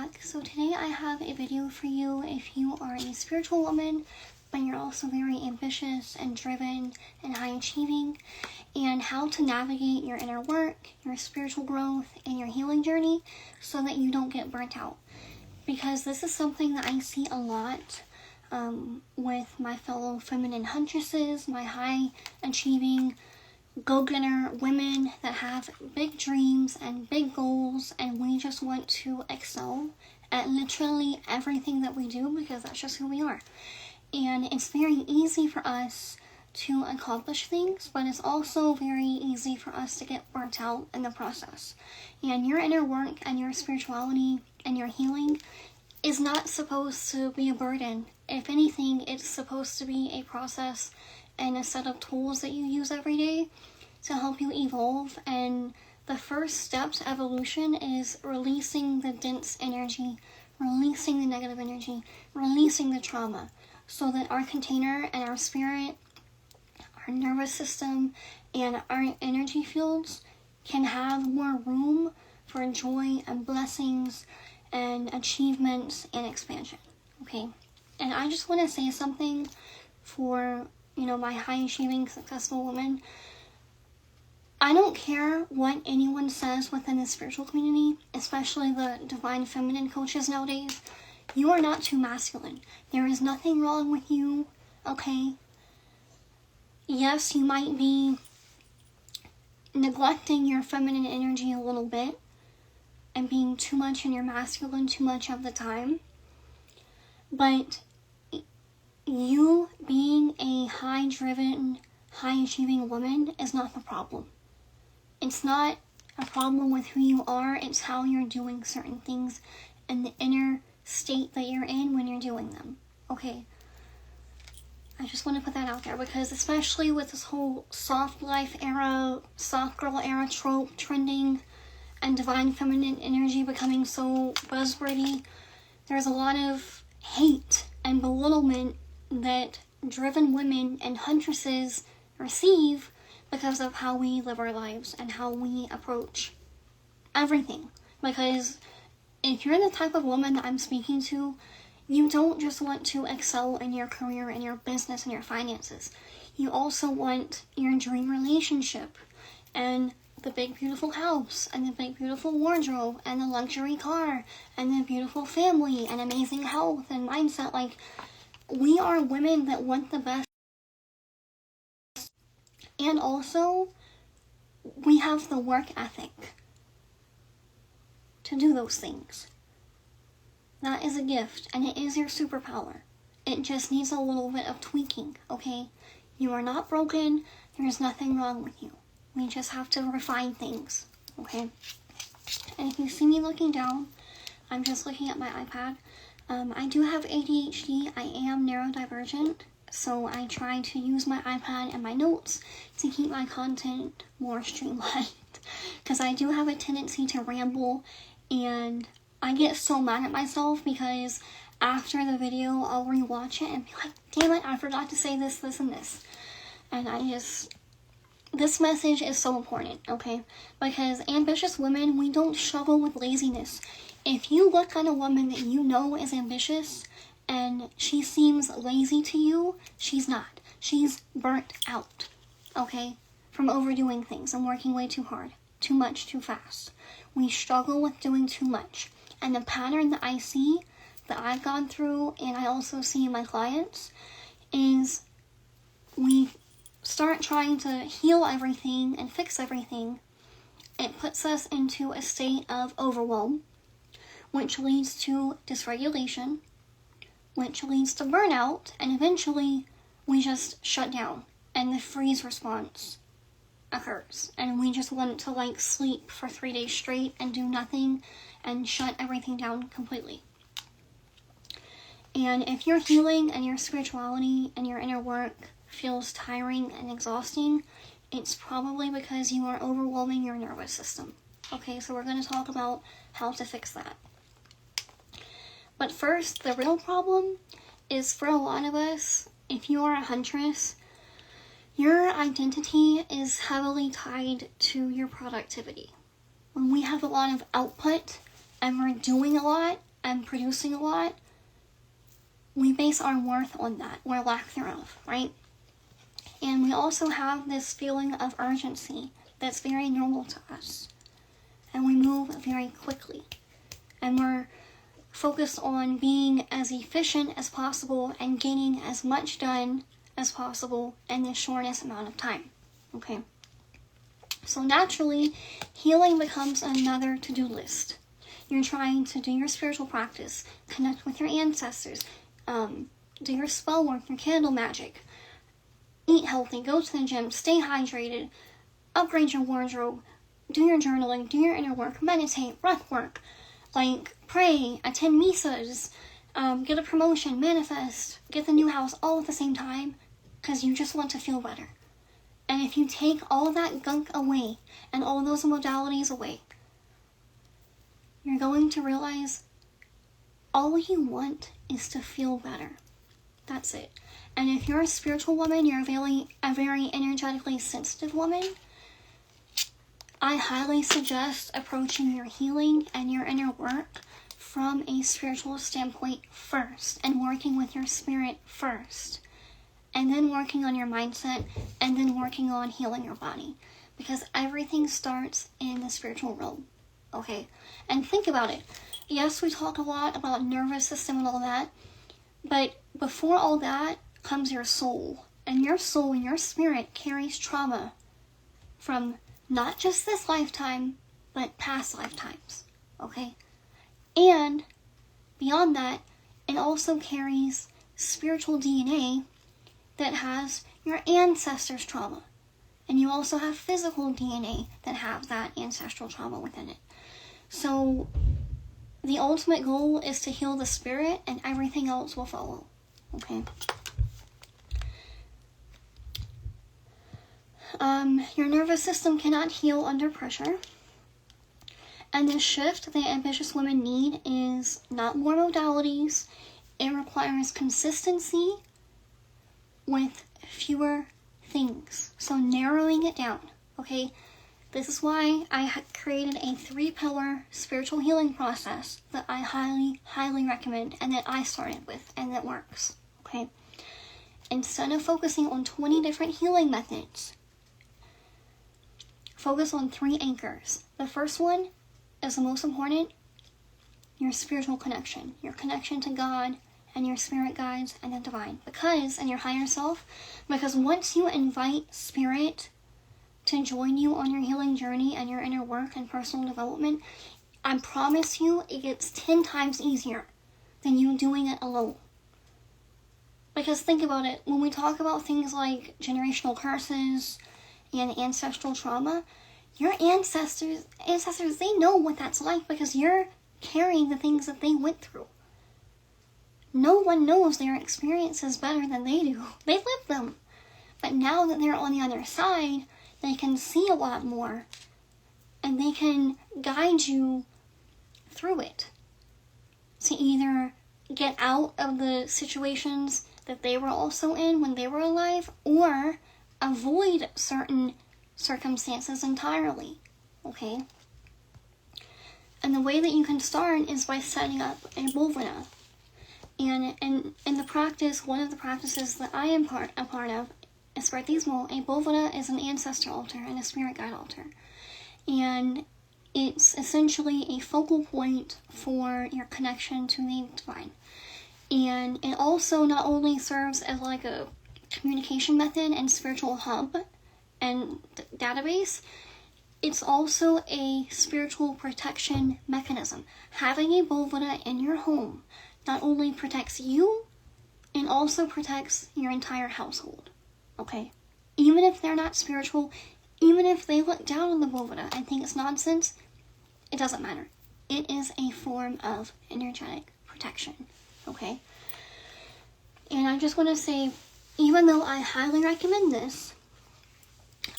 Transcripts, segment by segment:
back. So today I have a video for you if you are a spiritual woman, but you're also very ambitious and driven and high achieving, and how to navigate your inner work, your spiritual growth, and your healing journey so that you don't get burnt out. Because this is something that I see a lot with my fellow feminine huntresses, my high achieving go-getter women that have big dreams and big goals, and we just want to excel at literally everything that we do because that's just who we are. And it's very easy for us to accomplish things, but it's also very easy for us to get burnt out in the process. And your inner work and your spirituality and your healing is not supposed to be a burden. If anything, it's supposed to be a process and a set of tools that you use every day to help you evolve. And the first step to evolution is releasing the dense energy, releasing the negative energy, releasing the trauma, so that our container and our spirit, our nervous system, and our energy fields can have more room for joy and blessings and achievements and expansion. Okay? And I just want to say something for, my high achieving, successful women. I don't care what anyone says within the spiritual community, especially the divine feminine coaches nowadays. You are not too masculine. There is nothing wrong with you, okay? Yes, you might be neglecting your feminine energy a little bit and being too much in your masculine too much of the time, but you being a high-driven, high-achieving woman is not the problem. It's not a problem with who you are, it's how you're doing certain things and the inner state that you're in when you're doing them, okay? I just want to put that out there because especially with this whole soft life era, soft girl era trope trending and divine feminine energy becoming so buzzwordy, there's a lot of hate and belittlement that driven women and huntresses receive because of how we live our lives and how we approach everything. Because if you're the type of woman that I'm speaking to, you don't just want to excel in your career and your business and your finances. You also want your dream relationship and the big beautiful house and the big beautiful wardrobe and the luxury car and the beautiful family and amazing health and mindset. Like, we are women that want the best. And also, we have the work ethic to do those things. That is a gift, and it is your superpower. It just needs a little bit of tweaking, okay? You are not broken. There's nothing wrong with you. We just have to refine things, okay? And if you see me looking down, I'm just looking at my iPad. I do have ADHD. I am neurodivergent, so I try to use my iPad and my notes to keep my content more streamlined. Because I do have a tendency to ramble, and I get so mad at myself because after the video, I'll rewatch it and be like, damn it, I forgot to say this, this, and this. And this message is so important, okay? Because ambitious women, we don't struggle with laziness. If you look at a woman that you know is ambitious and she seems lazy to you, she's not. She's burnt out, okay? From overdoing things and working way too hard, too much, too fast. We struggle with doing too much. And the pattern that I see, that I've gone through, and I also see in my clients, is we start trying to heal everything and fix everything. It puts us into a state of overwhelm, which leads to dysregulation, which leads to burnout, and eventually we just shut down, and the freeze response occurs, and we just want to sleep for 3 days straight and do nothing and shut everything down completely. And if your healing and your spirituality and your inner work feels tiring and exhausting, it's probably because you are overwhelming your nervous system. Okay, so we're going to talk about how to fix that. But first, the real problem is for a lot of us, if you are a huntress, your identity is heavily tied to your productivity. When we have a lot of output and we're doing a lot and producing a lot, we base our worth on that, or lack thereof, right? And we also have this feeling of urgency that's very normal to us. And we move very quickly. And we're focused on being as efficient as possible and getting as much done as possible in the shortest amount of time. Okay? So naturally, healing becomes another to-do list. You're trying to do your spiritual practice, connect with your ancestors, do your spell work, your candle magic, eat healthy, go to the gym, stay hydrated, upgrade your wardrobe, do your journaling, do your inner work, meditate, breathwork, pray, attend misas, get a promotion, manifest, get the new house all at the same time, because you just want to feel better. And if you take all that gunk away and all those modalities away, you're going to realize all you want is to feel better. That's it. And if you're a spiritual woman, you're a very energetically sensitive woman, I highly suggest approaching your healing and your inner work from a spiritual standpoint first, and working with your spirit first, and then working on your mindset, and then working on healing your body, because everything starts in the spiritual realm. Okay? And think about it. Yes, we talk a lot about nervous system and all that, but before all that comes your soul. And your soul and your spirit carries trauma from not just this lifetime, but past lifetimes. Okay? And beyond that, it also carries spiritual DNA that has your ancestors' trauma. And you also have physical DNA that have that ancestral trauma within it. So the ultimate goal is to heal the spirit, and everything else will follow. Okay? Your nervous system cannot heal under pressure. And the shift that ambitious women need is not more modalities. It requires consistency with fewer things. So narrowing it down. Okay? This is why I created a 3-pillar spiritual healing process that I highly, highly recommend, and that I started with, and that works. Okay? Instead of focusing on 20 different healing methods, focus on 3 anchors. The first one is the most important: your spiritual connection. Your connection to God and your spirit guides and the divine. And your higher self. Because once you invite spirit to join you on your healing journey and your inner work and personal development, I promise you it gets 10 times easier than you doing it alone. Because think about it, when we talk about things like generational curses and ancestral trauma, your ancestors, they know what that's like, because you're carrying the things that they went through. No one knows their experiences better than they do. They lived them. But now that they're on the other side, they can see a lot more, and they can guide you through it to either get out of the situations that they were also in when they were alive, or avoid certain circumstances entirely. Okay? And the way that you can start is by setting up a bovana. And in the practice, one of the practices that I am a part of, Spiritismo, a bovana is an ancestor altar and a spirit guide altar. And it's essentially a focal point for your connection to the divine. And it also not only serves as like a communication method and spiritual hub and database, it's also a spiritual protection mechanism. Having a bovana in your home not only protects you, it also protects your entire household. Okay? Even if they're not spiritual, even if they look down on the bovana and think it's nonsense, it doesn't matter. It is a form of energetic protection. Okay? And I just want to say, even though I highly recommend this,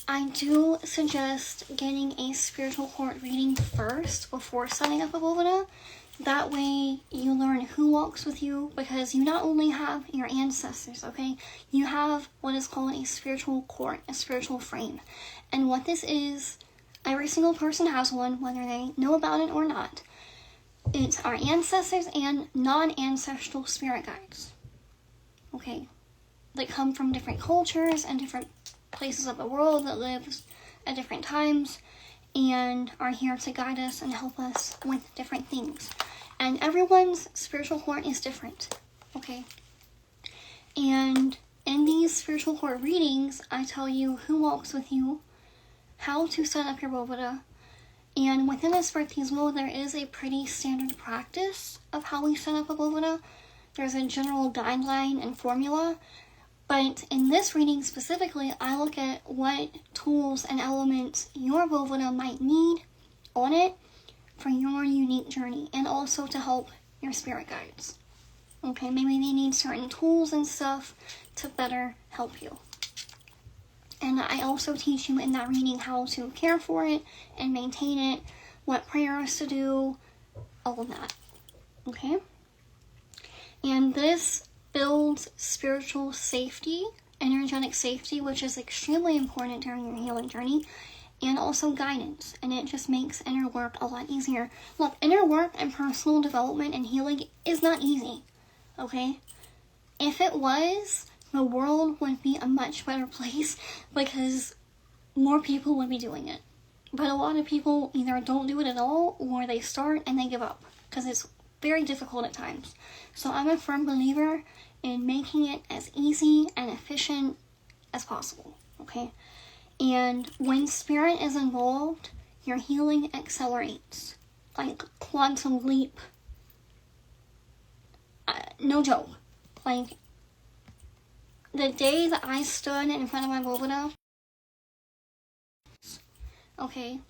I do suggest getting a spiritual court reading first before setting up a bovana. That way you learn who walks with you, because you not only have your ancestors, okay? You have what is called a spiritual court, a spiritual frame. And what this is, every single person has one, whether they know about it or not. It's our ancestors and non-ancestral spirit guides, okay, that come from different cultures and different places of the world, that live at different times and are here to guide us and help us with different things. And everyone's spiritual court is different, okay? And in these spiritual court readings, I tell you who walks with you, how to set up your Boveda, and within a Spartismo, there is a pretty standard practice of how we set up a Boveda. There's a general guideline and formula, but in this reading specifically, I look at what tools and elements your Boveda might need on it for your unique journey, and also to help your spirit guides. Okay, maybe they need certain tools and stuff to better help you. And I also teach you in that reading how to care for it and maintain it, what prayers to do, all of that. Okay? And this builds spiritual safety, energetic safety, which is extremely important during your healing journey, and also guidance. And it just makes inner work a lot easier. Look, inner work and personal development and healing is not easy. Okay? If it was, the world would be a much better place because more people would be doing it. But a lot of people either don't do it at all, or they start and they give up because it's very difficult at times. So I'm a firm believer in making it as easy and efficient as possible, okay? And when spirit is involved, your healing accelerates, like quantum leap. No joke. Like, the day that I stood in front of my Boveda, okay,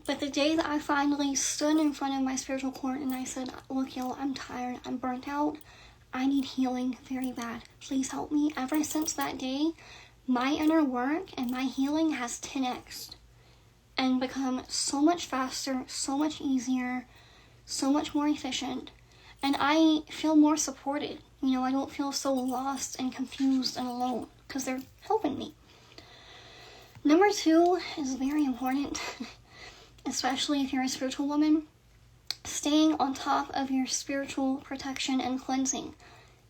but the day that I finally stood in front of my spiritual court and I said, look, yo, I'm tired, I'm burnt out, I need healing very bad, please help me. Ever since that day, my inner work and my healing has 10x'd and become so much faster, so much easier, so much more efficient, and I feel more supported. You know, I don't feel so lost and confused and alone because they're helping me. Number 2 is very important, especially if you're a spiritual woman. Staying on top of your spiritual protection and cleansing.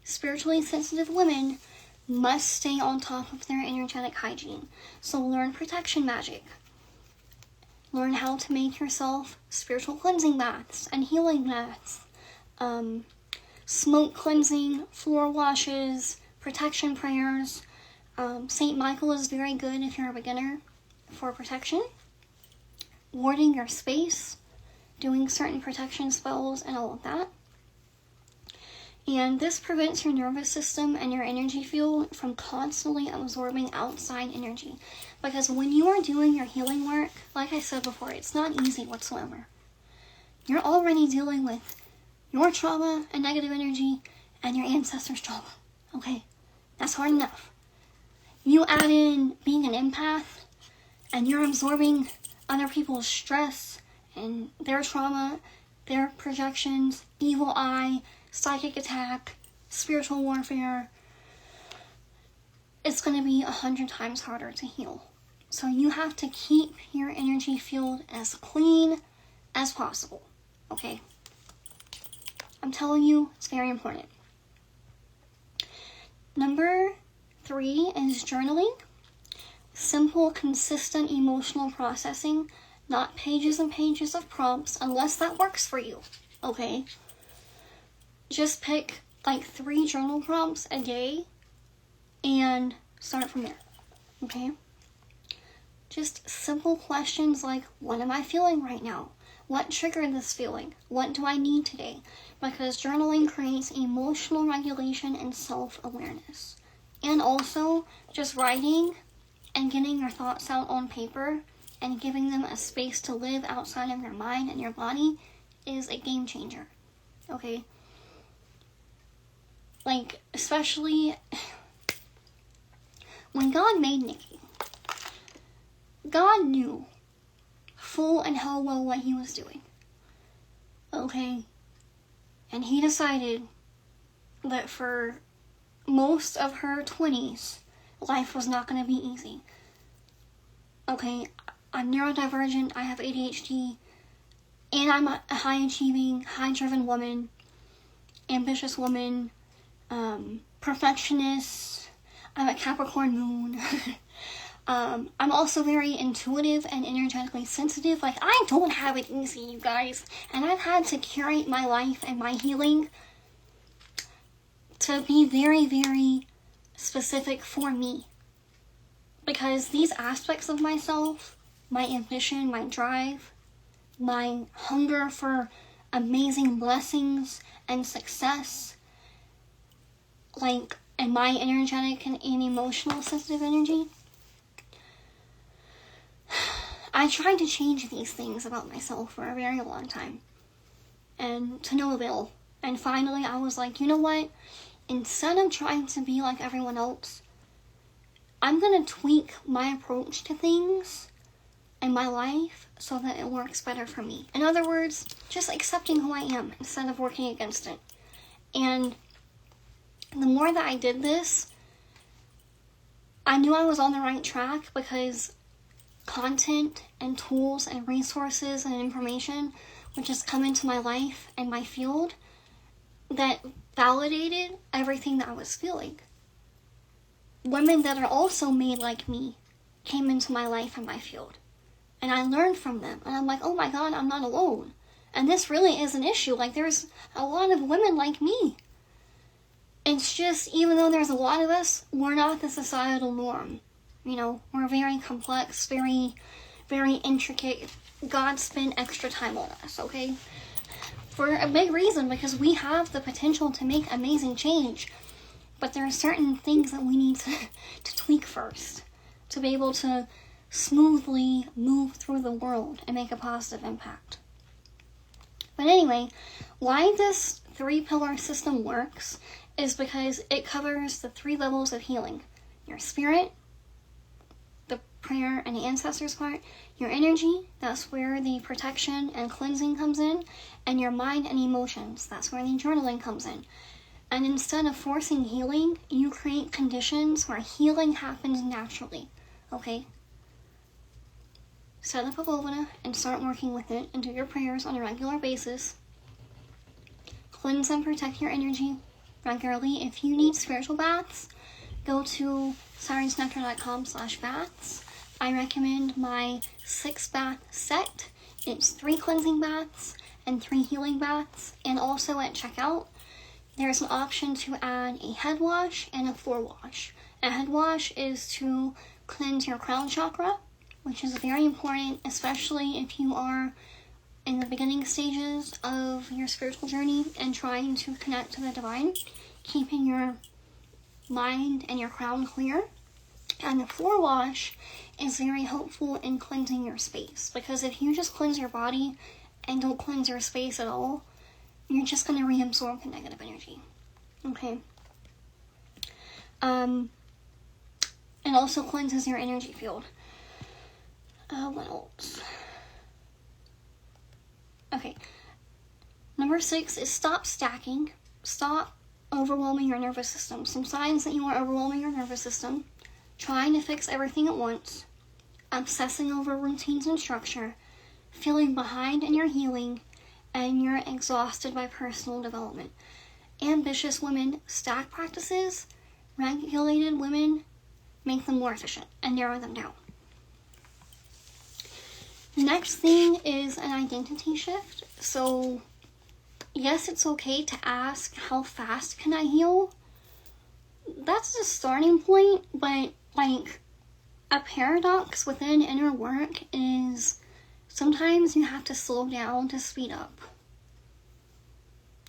Spiritually sensitive women must stay on top of their energetic hygiene. So learn protection magic. Learn how to make yourself spiritual cleansing baths and healing baths. Smoke cleansing, floor washes, protection prayers. St. Michael is very good if you're a beginner for protection. Warding your space, doing certain protection spells and all of that. And this prevents your nervous system and your energy field from constantly absorbing outside energy. Because when you are doing your healing work, like I said before, it's not easy whatsoever. You're already dealing with your trauma and negative energy and your ancestors' trauma. Okay? That's hard enough. You add in being an empath and you're absorbing other people's stress and their trauma, their projections, evil eye, psychic attack, spiritual warfare. It's going to be 100 times harder to heal. So you have to keep your energy field as clean as possible. Okay? I'm telling you, it's very important. Number 3 is journaling. Simple, consistent emotional processing, not pages and pages of prompts, unless that works for you, okay? Just pick like 3 journal prompts a day and start from there, okay? Just simple questions like, what am I feeling right now? What triggered this feeling? What do I need today? Because journaling creates emotional regulation and self-awareness. And also, just writing and getting your thoughts out on paper and giving them a space to live outside of your mind and your body is a game changer. Okay? Like, especially when God made Nikki, God knew full and hell well what he was doing. Okay? And he decided that for most of her 20s, life was not going to be easy. Okay, I'm neurodivergent, I have ADHD, And I'm a high achieving, high driven woman, ambitious woman, perfectionist. I'm a Capricorn moon. I'm also very intuitive and energetically sensitive. Like, I don't have it easy, you guys. And I've had to curate my life and my healing to be very, very specific for me. Because these aspects of myself, my ambition, my drive, my hunger for amazing blessings and success, like, and my energetic and emotional sensitive energy, I tried to change these things about myself for a very long time, and to no avail. And finally I was like, you know what, instead of trying to be like everyone else, I'm gonna tweak my approach to things in my life so that it works better for me. In other words, just accepting who I am instead of working against it. And the more that I did this, I knew I was on the right track, because content and tools and resources and information would just come into my life and my field that validated everything that I was feeling. Women that are also made like me came into my life and my field, and I learned from them, and I'm like, oh my god, I'm not alone. And this really is an issue. Like, there's a lot of women like me. It's just, even though there's a lot of us, we're not the societal norm. You know, we're very complex, very, very intricate. God spent extra time on us, okay? For a big reason, because we have the potential to make amazing change. But there are certain things that we need to tweak first to be able to smoothly move through the world and make a positive impact. But anyway, why this 3-pillar system works is because it covers the 3 levels of healing. Your spirit, the prayer and the ancestors part, your energy, that's where the protection and cleansing comes in, and your mind and emotions, that's where the journaling comes in. And instead of forcing healing, you create conditions where healing happens naturally, okay? Set up a Vovana and start working with it, and do your prayers on a regular basis. Cleanse and protect your energy regularly. If you need spiritual baths, go to sirensnectar.com/baths. I recommend my 6-bath set. It's 3 cleansing baths and 3 healing baths. And also at checkout, there's an option to add a head wash and a floor wash. A head wash is to cleanse your crown chakra, which is very important, especially if you are in the beginning stages of your spiritual journey and trying to connect to the divine, keeping your mind and your crown clear. And the floor wash is very helpful in cleansing your space, because if you just cleanse your body and don't cleanse your space at all, you're just going to reabsorb the negative energy. Okay. It also cleanses your energy field. What else? Okay. Number 6 is stop stacking. Stop overwhelming your nervous system. Some signs that you are overwhelming your nervous system: trying to fix everything at once, obsessing over routines and structure, feeling behind in your healing, and you're exhausted by personal development. Ambitious women stack practices. Regulated women make them more efficient and narrow them down. The next thing is an identity shift. So, yes, it's okay to ask, how fast can I heal? That's the starting point, but like, a paradox within inner work is sometimes you have to slow down to speed up.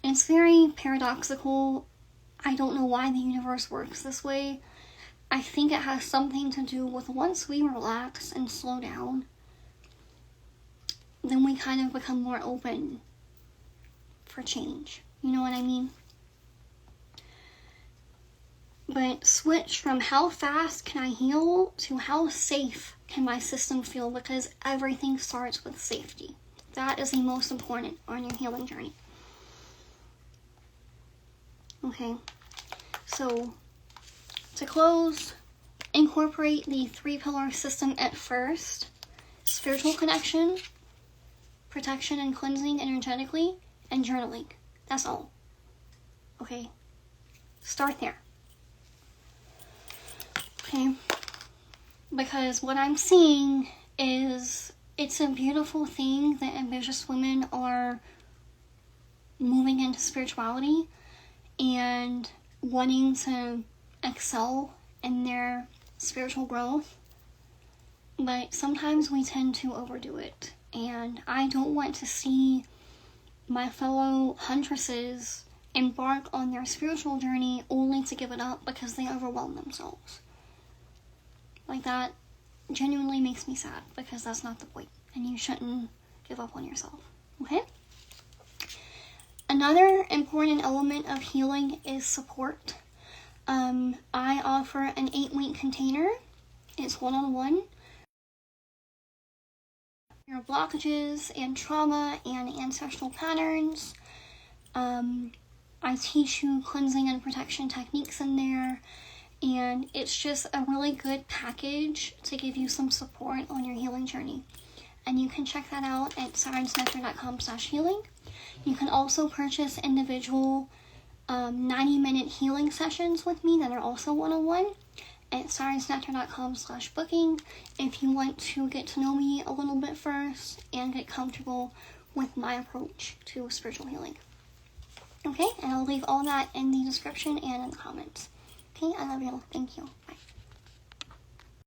It's very paradoxical. I don't know why the universe works this way. I think it has something to do with once we relax and slow down, then we kind of become more open for change. You know what I mean? But switch from how fast can I heal to how safe can my system feel, because everything starts with safety. That is the most important on your healing journey. Okay, so to close, incorporate the 3-pillar system at first. Spiritual connection, protection and cleansing energetically, and journaling. That's all. Okay? Start there. Okay? Because what I'm seeing is it's a beautiful thing that ambitious women are moving into spirituality and wanting to excel in their spiritual growth. But sometimes we tend to overdo it. And I don't want to see my fellow huntresses embark on their spiritual journey only to give it up because they overwhelm themselves. Like, that genuinely makes me sad, because that's not the point. And you shouldn't give up on yourself. Okay? Another important element of healing is support. I offer an 8-week container. It's one-on-one. Your blockages and trauma and ancestral patterns. I teach you cleansing and protection techniques in there, and it's just a really good package to give you some support on your healing journey. And you can check that out at sirensnectar.com/healing. You can also purchase individual 90-minute healing sessions with me that are also one-on-one at sirensnectar.com/booking if you want to get to know me a little bit first and get comfortable with my approach to spiritual healing. Okay, and I'll leave all that in the description and in the comments. Okay, I love you. Thank you.